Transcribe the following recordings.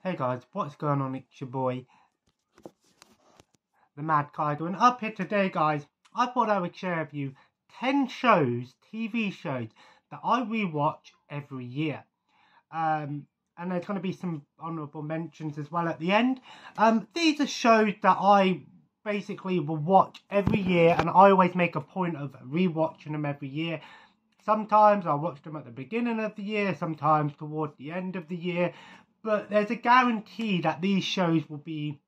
Hey guys, what's going on? It's your boy, the Mad Kaido, and up here today, guys, I thought I would share with you 10 shows, TV shows, that I rewatch every year. And there's going to be some honourable mentions as well at the end. These are shows that I basically will watch every year, and I always make a point of rewatching them every year. Sometimes I'll watch them at the beginning of the year, sometimes towards the end of the year. But there's a guarantee that these shows will be,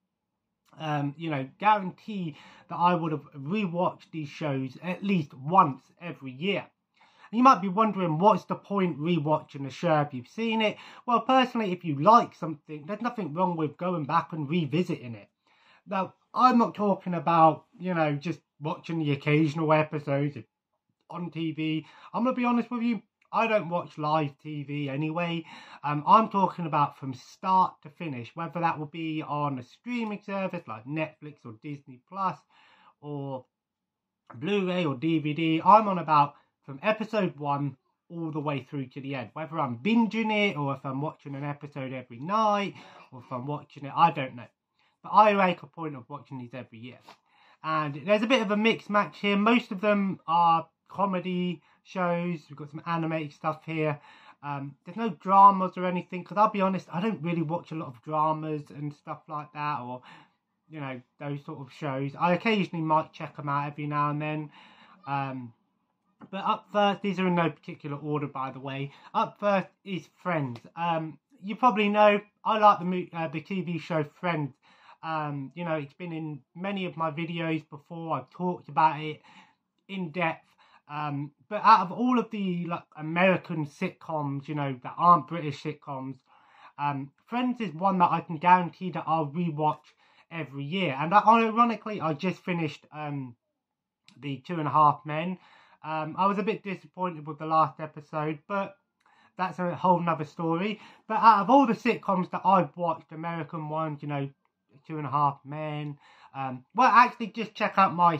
guarantee that I would have rewatched these shows at least once every year. And you might be wondering, what's the point rewatching a show if you've seen it? Well, personally, if you like something, there's nothing wrong with going back and revisiting it. Now, I'm not talking about, just watching the occasional episodes on TV. I'm going to be honest with you, I don't watch live TV anyway. I'm talking about from start to finish, whether that will be on a streaming service like Netflix or Disney Plus or Blu-ray or DVD. I'm on about from episode 1 all the way through to the end. Whether I'm binging it or if I'm watching an episode every night or if I'm watching it, I don't know. But I make a point of watching these every year. And there's a bit of a mixed match here. Most of them are comedy shows. We've got some animated stuff here. There's no dramas or anything, because I'll be honest, I don't really watch a lot of dramas and stuff like that, or those sort of shows. I occasionally might check them out every now and then. But up first, these are in no particular order, by the way. Up first is Friends. You probably know I like the TV show Friends. It's been in many of my videos before. I've talked about it in depth. But out of all of the American sitcoms, that aren't British sitcoms, Friends is one that I can guarantee that I'll rewatch every year. And ironically, I just finished the 2.5 Men. I was a bit disappointed with the last episode, but that's a whole nother story. But out of all the sitcoms that I've watched, American ones, 2.5 Men. Actually, just check out my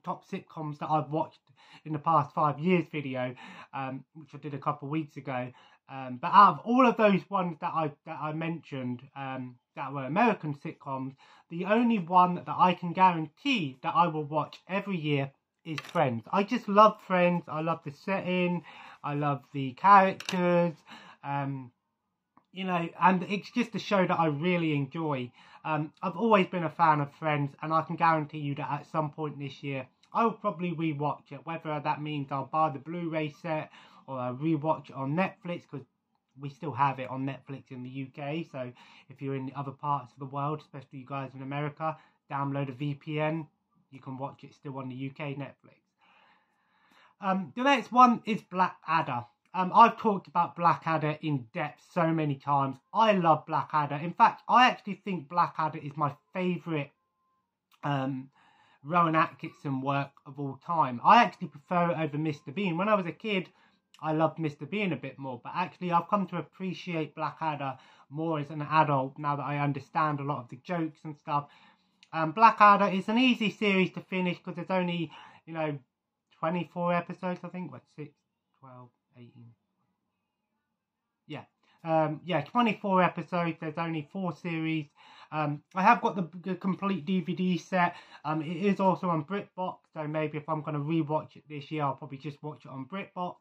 top sitcoms that I've watched in the past 5 years video, which I did a couple of weeks ago. But out of all of those ones that I mentioned, that were American sitcoms, the only one that I can guarantee that I will watch every year is Friends. I just love Friends. I love the setting. I love the characters. And it's just a show that I really enjoy. I've always been a fan of Friends, and I can guarantee you that at some point this year, I will probably rewatch it, whether that means I'll buy the Blu-ray set or I'll rewatch it on Netflix, because we still have it on Netflix in the UK. So if you're in the other parts of the world, especially you guys in America, download a VPN. You can watch it still on the UK Netflix. The next one is Blackadder. I've talked about Blackadder in depth so many times. I love Blackadder. In fact, I actually think Blackadder is my favourite Rowan Atkinson work of all time. I actually prefer it over Mr. Bean. When I was a kid, I loved Mr. Bean a bit more, but actually I've come to appreciate Blackadder more as an adult now that I understand a lot of the jokes and stuff. Blackadder is an easy series to finish because there's only, 24 episodes, I think. 6, 12, 18. Yeah. 24 episodes. There's only 4 series. I have got the complete DVD set. It is also on BritBox, so maybe if I'm going to rewatch it this year, I'll probably just watch it on BritBox.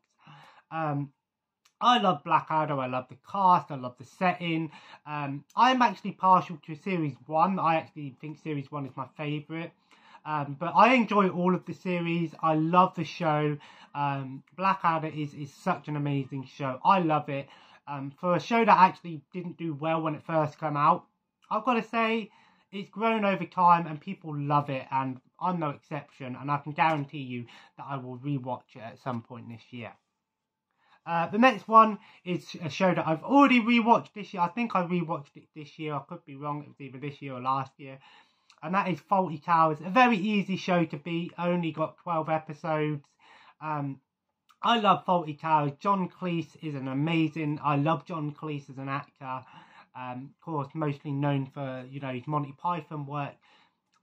I love Blackadder. I love the cast. I love the setting. I'm actually partial to Series 1. I actually think Series 1 is my favourite. But I enjoy all of the series. I love the show. Blackadder is such an amazing show. I love it. For a show that actually didn't do well when it first came out, I've got to say it's grown over time and people love it, and I'm no exception, and I can guarantee you that I will rewatch it at some point this year. The next one is a show that I've already rewatched this year. I think I rewatched it this year. I could be wrong. It was either this year or last year. And that is Fawlty Towers. A very easy show to beat. Only got 12 episodes. I love Fawlty Towers. John Cleese is I love John Cleese as an actor. Of course, mostly known for, his Monty Python work.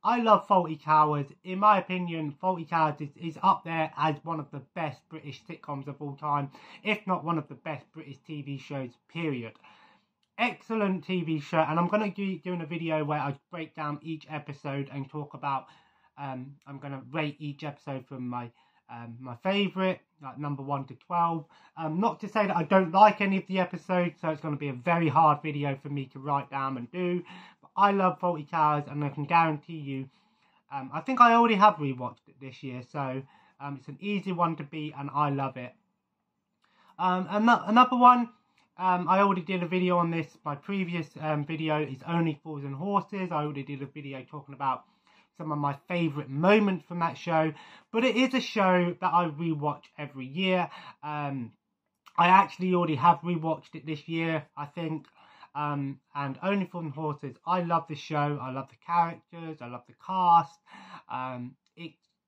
I love Fawlty Towers. In my opinion, Fawlty Towers is up there as one of the best British sitcoms of all time, if not one of the best British TV shows, period. excellent TV show, and I'm going to be doing a video where I break down each episode and talk about, I'm going to rate each episode from my favourite, like number 1 to 12. Not to say that I don't like any of the episodes, so it's going to be a very hard video for me to write down and do, but I love Fawlty Towers, and I can guarantee you, I think I already have rewatched it this year, so it's an easy one to beat, and I love it. Another one, I already did a video on this. My previous video is Only Fools and Horses. I already did a video talking about some of my favourite moments from that show. But it is a show that I rewatch every year. I actually already have rewatched it this year, I think. And Only Fools and Horses, I love the show. I love the characters. I love the cast.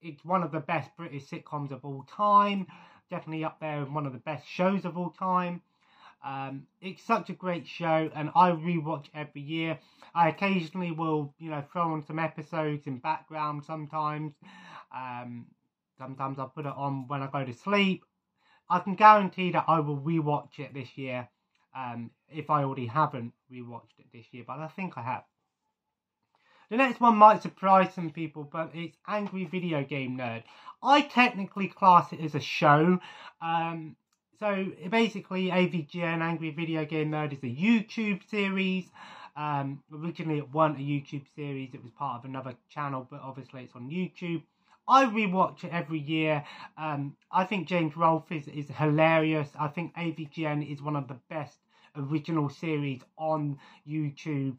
It's one of the best British sitcoms of all time. Definitely up there with one of the best shows of all time. It's such a great show, and I rewatch every year. I occasionally will, throw on some episodes in background sometimes. Sometimes I'll put it on when I go to sleep. I can guarantee that I will rewatch it this year, if I already haven't rewatched it this year, but I think I have. The next one might surprise some people, but it's Angry Video Game Nerd. I technically class it as a show. So basically, avgn, Angry Video Game Nerd, is a YouTube series. Originally it wasn't a YouTube series, it was part of another channel, but obviously it's on YouTube. I rewatch it every year. I think James Rolfe is hilarious. I think avgn is one of the best original series on YouTube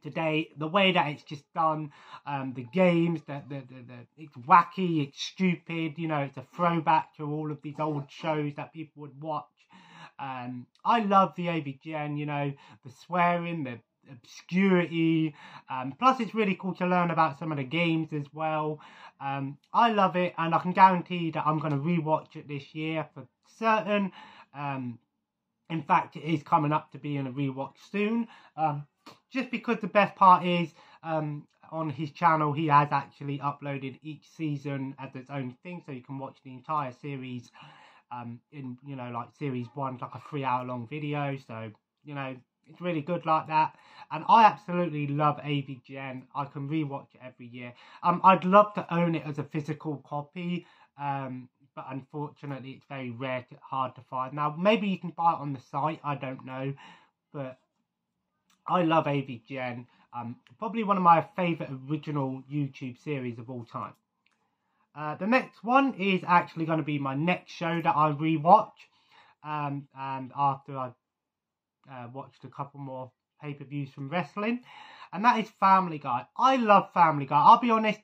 today. The way that it's just done, the games, it's wacky, it's stupid, it's a throwback to all of these old shows that people would watch. I love the avgn, the swearing, the obscurity, plus it's really cool to learn about some of the games as well. I love it, and I can guarantee that I'm going to rewatch it this year for certain. In fact, it is coming up to being a rewatch soon. Just because the best part is, on his channel, he has actually uploaded each season as its own thing, so you can watch the entire series in, like series 1, like a 3-hour long video. So, it's really good like that. And I absolutely love avgn. I can rewatch it every year. I'd love to own it as a physical copy, but unfortunately it's very rare, hard to find. Now, maybe you can buy it on the site, I don't know, but I love avgn. Probably one of my favourite original YouTube series of all time. The next one is actually going to be my next show that I rewatch. And after I've watched a couple more pay-per-views from wrestling. And that is Family Guy. I love Family Guy. I'll be honest,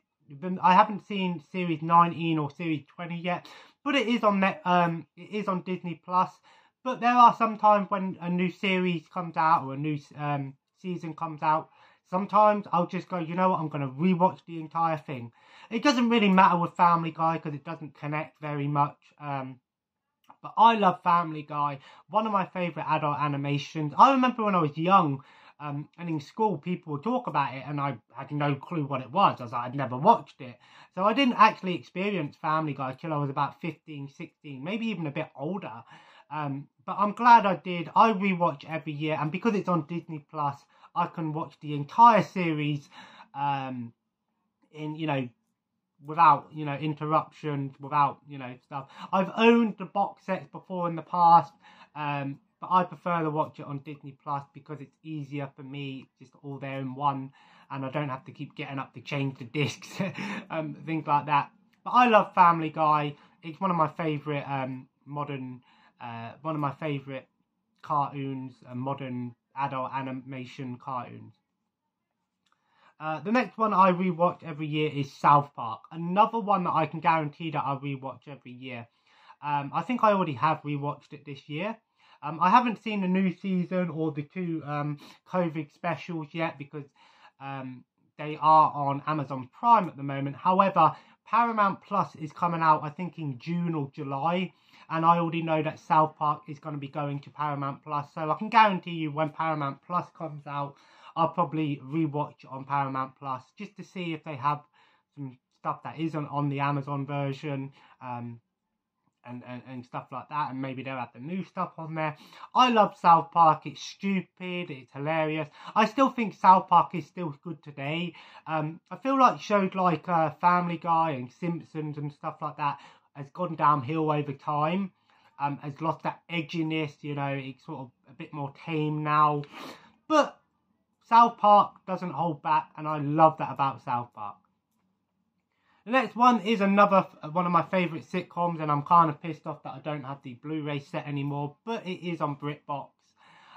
I haven't seen series 19 or series 20 yet. But it is on Disney Plus. But there are some times when a new series comes out or a new season comes out. Sometimes I'll just go, you know what, I'm going to rewatch the entire thing. It doesn't really matter with Family Guy because it doesn't connect very much. But I love Family Guy. One of my favourite adult animations. I remember when I was young and in school people would talk about it and I had no clue what it was. I'd never watched it. So I didn't actually experience Family Guy till I was about 15, 16, maybe even a bit older. But I'm glad I did. I rewatch every year, and because it's on Disney Plus, I can watch the entire series without interruptions, without stuff. I've owned the box sets before in the past, but I prefer to watch it on Disney Plus because it's easier for me. It's just all there in one, and I don't have to keep getting up to change the discs, things like that. But I love Family Guy. It's one of my favourite one of my favourite cartoons, modern adult animation cartoons. The next one I rewatch every year is South Park. Another one that I can guarantee that I rewatch every year. I think I already have rewatched it this year. I haven't seen the new season or the 2 COVID specials yet because they are on Amazon Prime at the moment. However, Paramount Plus is coming out, I think, in June or July. And I already know that South Park is going to be going to Paramount Plus. So I can guarantee you when Paramount Plus comes out, I'll probably rewatch it on Paramount Plus just to see if they have some stuff that isn't on the Amazon version. and stuff like that, and maybe they'll have the new stuff on there. I love South Park. It's stupid, it's hilarious. I still think South Park is still good today. I feel like shows like Family Guy and Simpsons and stuff like that has gone downhill over time. Has lost that edginess, you know, it's sort of a bit more tame now. But South Park doesn't hold back, and I love that about South Park. The next one is another one of my favourite sitcoms, and I'm kind of pissed off that I don't have the Blu-ray set anymore, but it is on BritBox.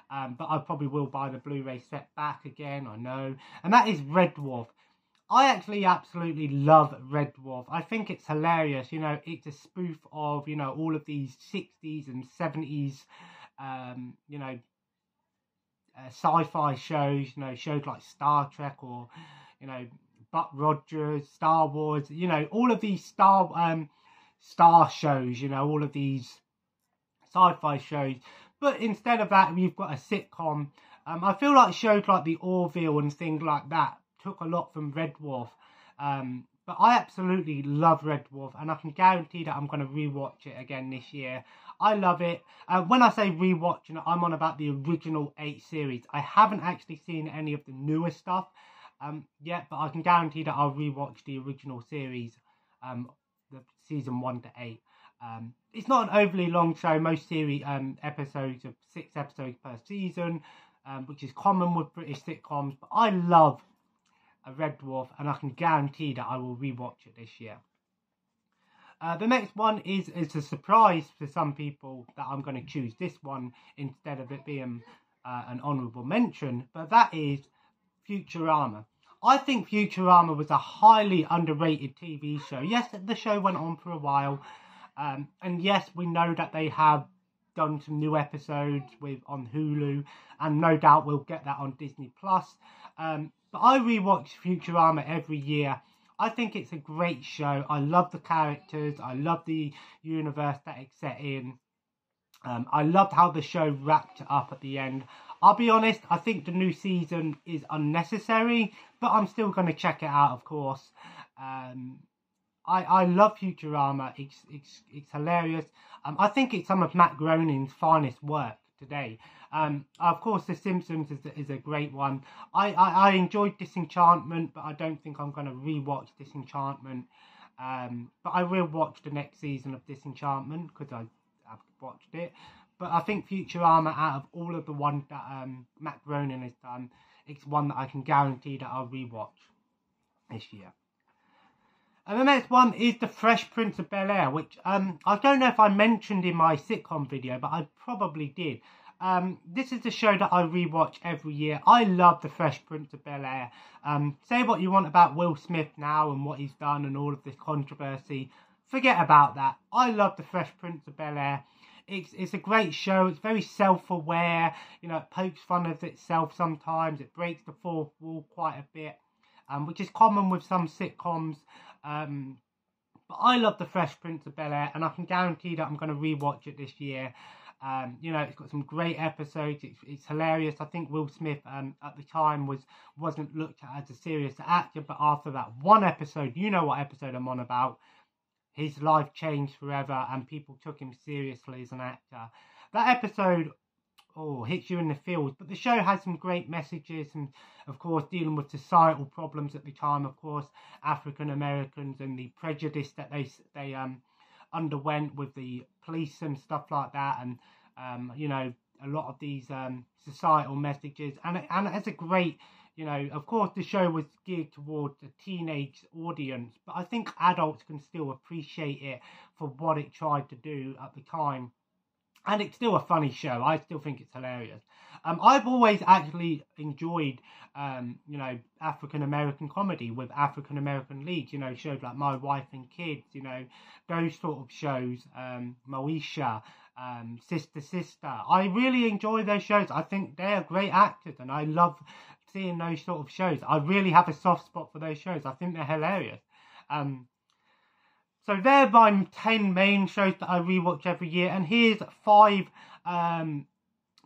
But I probably will buy the Blu-ray set back again, I know. And that is Red Dwarf. I actually absolutely love Red Dwarf. I think it's hilarious. You know, it's a spoof of, you know, all of these 60s and 70s, you know, sci-fi shows, you know, shows like Star Trek or, you know, Buck Rogers, Star Wars, you know, all of these star shows, you know, all of these sci-fi shows. But instead of that, we've got a sitcom. I feel like shows like The Orville and things like that took a lot from Red Dwarf. But I absolutely love Red Dwarf, and I can guarantee that I'm going to rewatch it again this year. I love it. When I say rewatch, you know, I'm on about the original 8 series. I haven't actually seen any of the newer stuff yet, but I can guarantee that I'll rewatch the original series, the season 1 to 8. It's not an overly long show. Most series episodes of 6 episodes per season, which is common with British sitcoms. But I love a Red Dwarf, and I can guarantee that I will rewatch it this year. The next one is a surprise for some people that I'm going to choose this one instead of it being an honourable mention, but that is Futurama. I think Futurama was a highly underrated TV show. Yes, the show went on for a while, and yes, we know that they have done some new episodes on Hulu, and no doubt we'll get that on Disney Plus. But I rewatch Futurama every year. I think it's a great show. I love the characters. I love the universe that it's set in. I loved how the show wrapped up at the end. I'll be honest, I think the new season is unnecessary, but I'm still going to check it out, of course. I love Futurama. It's hilarious. I think it's some of Matt Groening's finest work today. Of course, The Simpsons is a great one. I enjoyed Disenchantment, but I don't think I'm going to rewatch Disenchantment. But I will watch the next season of Disenchantment because I've watched it. But I think Futurama, out of all of the ones that Matt Groening has done, it's one that I can guarantee that I'll rewatch this year. And the next one is The Fresh Prince of Bel-Air, which I don't know if I mentioned in my sitcom video, but I probably did. This is the show that I rewatch every year. I love The Fresh Prince of Bel-Air. Say what you want about Will Smith now and what he's done and all of this controversy. Forget about that. I love The Fresh Prince of Bel-Air. It's a great show. It's very self-aware. You know, it pokes fun of itself sometimes. It breaks the fourth wall quite a bit, which is common with some sitcoms. But I love The Fresh Prince of Bel-Air, and I can guarantee that I'm going to rewatch it this year. You know, it's got some great episodes. It's hilarious. I think Will Smith at the time wasn't looked at as a serious actor, but after that one episode, you know what episode I'm on about, his life changed forever and people took him seriously as an actor. That episode hits you in the feels, but the show has some great messages and, of course, dealing with societal problems at the time, of course, African Americans and the prejudice that they underwent with the police and stuff like that, and you know, a lot of these societal messages, and it's a great, you know, of course the show was geared towards a teenage audience, but I think adults can still appreciate it for what it tried to do at the time. And it's still a funny show. I still think it's hilarious. I've always actually enjoyed, you know, African-American comedy with African-American leads. You know, shows like My Wife and Kids, you know, those sort of shows. Moesha, Sister Sister. I really enjoy those shows. I think they're great actors and I love seeing those sort of shows. I really have a soft spot for those shows. I think they're hilarious. So they're my 10 main shows that I rewatch every year. And here's 5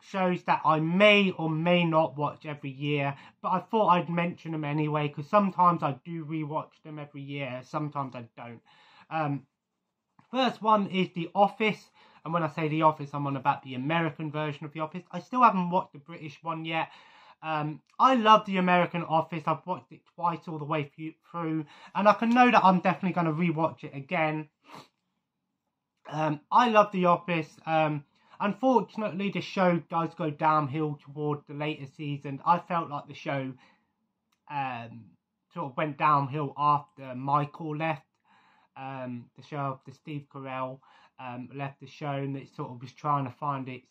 shows that I may or may not watch every year. But I thought I'd mention them anyway, because sometimes I do rewatch them every year. Sometimes I don't. First one is The Office. And when I say The Office, I'm on about the American version of The Office. I still haven't watched the British one yet. I love the American Office. I've watched it twice all the way through. And I can know that I'm definitely going to rewatch it again. I love The Office. Unfortunately, the show does go downhill toward the later seasons. I felt like the show sort of went downhill after Michael left. The show after Steve Carell left the show, and it sort of was trying to find it,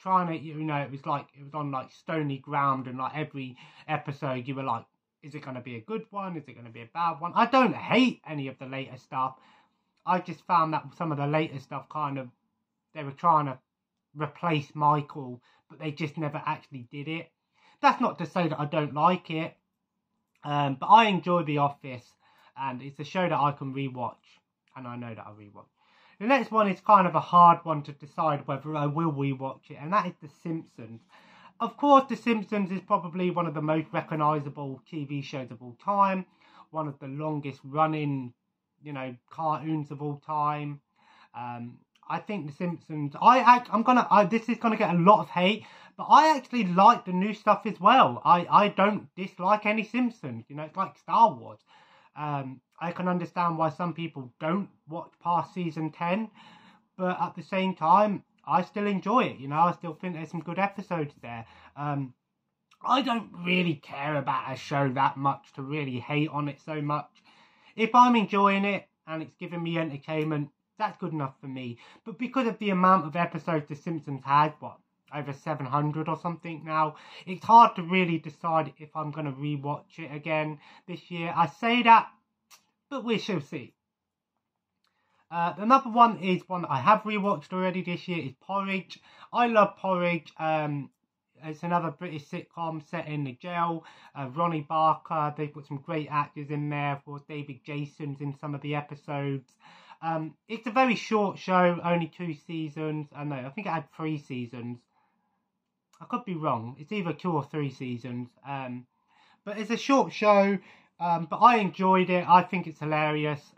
it was like, it was on like stony ground, and like every episode you were like, is it going to be a good one? Is it going to be a bad one? I don't hate any of the later stuff. I just found that some of the later stuff they were trying to replace Michael, but they just never actually did it. That's not to say that I don't like it, but I enjoy The Office, and it's a show that I can rewatch, and I know that I rewatch. The next one is kind of a hard one to decide whether I will rewatch it, and that is The Simpsons. Of course, The Simpsons is probably one of the most recognisable TV shows of all time, one of the longest running, cartoons of all time. I think The Simpsons, this is gonna get a lot of hate, but I actually like the new stuff as well. I don't dislike any Simpsons. It's like Star Wars. I can understand why some people don't watch past season 10, but at the same time, I still enjoy it. I still think there's some good episodes there. I don't really care about a show that much to really hate on it so much. If I'm enjoying it and it's giving me entertainment, that's good enough for me. But because of the amount of episodes The Simpsons has, over 700 or something now, it's hard to really decide if I'm going to rewatch it again this year. I say that, but we shall see. Another one is one that I have rewatched already this year, is Porridge. I love Porridge. It's another British sitcom set in the jail. Ronnie Barker, they've got some great actors in there. Of course, David Jason's in some of the episodes. It's a very short show, only 2 seasons. I think it had 3 seasons. I could be wrong. It's either 2 or 3 seasons. But it's a short show, but I enjoyed it. I think it's hilarious.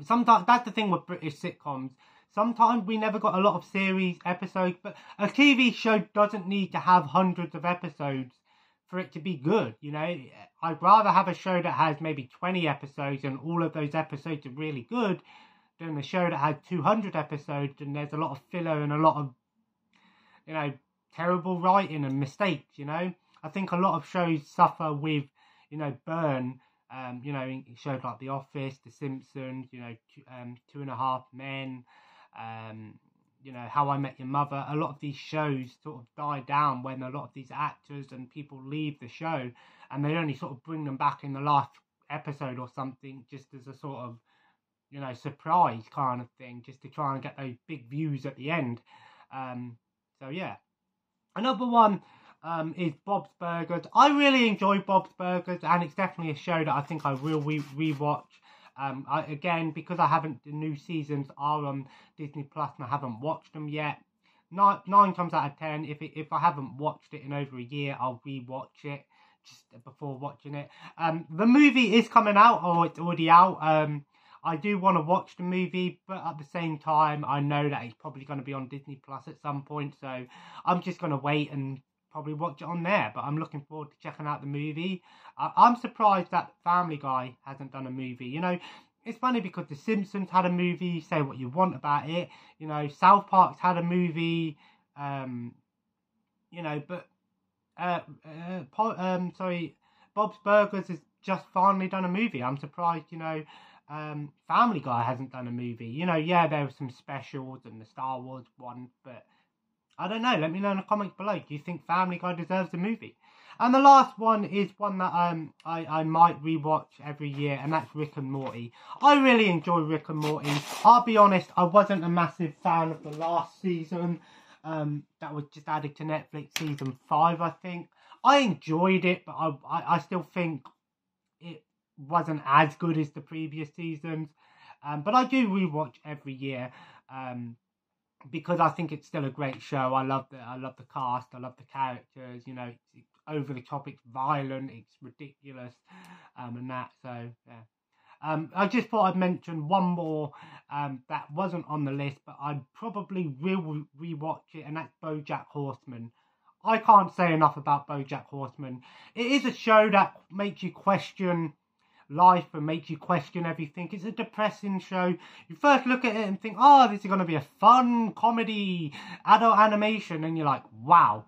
Sometimes that's the thing with British sitcoms. Sometimes we never got a lot of series episodes, but a TV show doesn't need to have hundreds of episodes for it to be good. I'd rather have a show that has maybe 20 episodes and all of those episodes are really good than a show that has 200 episodes and there's a lot of filler and a lot of, terrible writing and mistakes. I think a lot of shows suffer with, burn. In shows like The Office, The Simpsons, 2.5 Men, How I Met Your Mother. A lot of these shows sort of die down when a lot of these actors and people leave the show, and they only sort of bring them back in the last episode or something, just as a sort of, surprise kind of thing, just to try and get those big views at the end. So yeah. Another one is Bob's Burgers. I really enjoy Bob's Burgers, and it's definitely a show that I think I will rewatch. Again, because the new seasons are on Disney Plus and I haven't watched them yet. 9 times out of 10, if I haven't watched it in over a year, I'll rewatch it just before watching it. The movie is coming out, or it's already out. I do want to watch the movie, but at the same time, I know that it's probably going to be on Disney Plus at some point, so I'm just going to wait and probably watch it on there. But I'm looking forward to checking out the movie. I'm surprised that Family Guy hasn't done a movie. It's funny because The Simpsons had a movie, say what you want about it. South Park's had a movie, but Bob's Burgers has just finally done a movie. I'm surprised, Family Guy hasn't done a movie. There were some specials and the Star Wars one, but I don't know. Let me know in the comments below. Do you think Family Guy deserves a movie? And the last one is one that I might rewatch every year, and that's Rick and Morty. I really enjoy Rick and Morty. I'll be honest, I wasn't a massive fan of the last season. That was just added to Netflix, season 5, I think. I enjoyed it, but I still think it wasn't as good as the previous seasons. But I do rewatch every year. Because I think it's still a great show. I love the cast. I love the characters. It's over the top. It's violent. It's ridiculous, and that. So yeah. I just thought I'd mention one more that wasn't on the list, but I probably will rewatch it, and that's BoJack Horseman. I can't say enough about BoJack Horseman. It is a show that makes you question life and makes you question everything. It's a depressing show. You first look at it and think, oh, this is going to be a fun comedy, adult animation, and you're like, wow,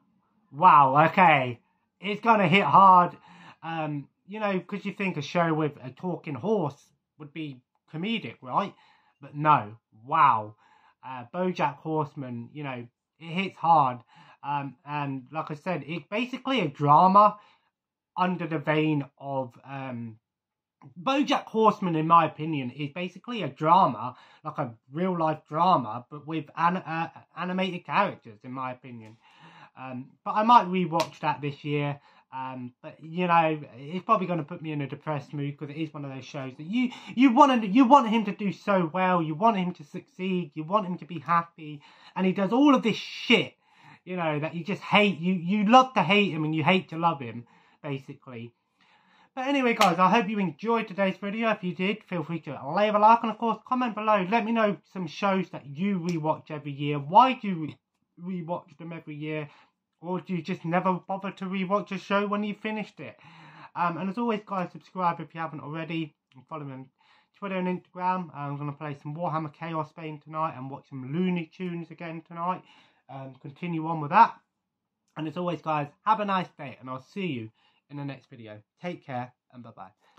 okay, it's going to hit hard. You know, because you think a show with a talking horse would be comedic, right? But no, wow. BoJack Horseman, you know, it hits hard. And like I said, it's basically a drama under the vein of BoJack Horseman, in my opinion, is basically a drama, like a real life drama, but with animated characters, in my opinion. But I might rewatch that this year. But you know, it's probably going to put me in a depressed mood, because it is one of those shows that you want him to do so well, you want him to succeed, you want him to be happy, and he does all of this shit, you know, that you just hate. You love to hate him and you hate to love him, basically. But anyway, guys, I hope you enjoyed today's video. If you did, feel free to leave a like, and of course, comment below. Let me know some shows that you rewatch every year. Why do you rewatch them every year? Or do you just never bother to rewatch a show when you've finished it? And as always, guys, subscribe if you haven't already. And follow me on Twitter and Instagram. I'm going to play some Warhammer Chaos Bane tonight and watch some Looney Tunes again tonight. Continue on with that. And as always, guys, have a nice day, and I'll see you in the next video. Take care, and bye-bye.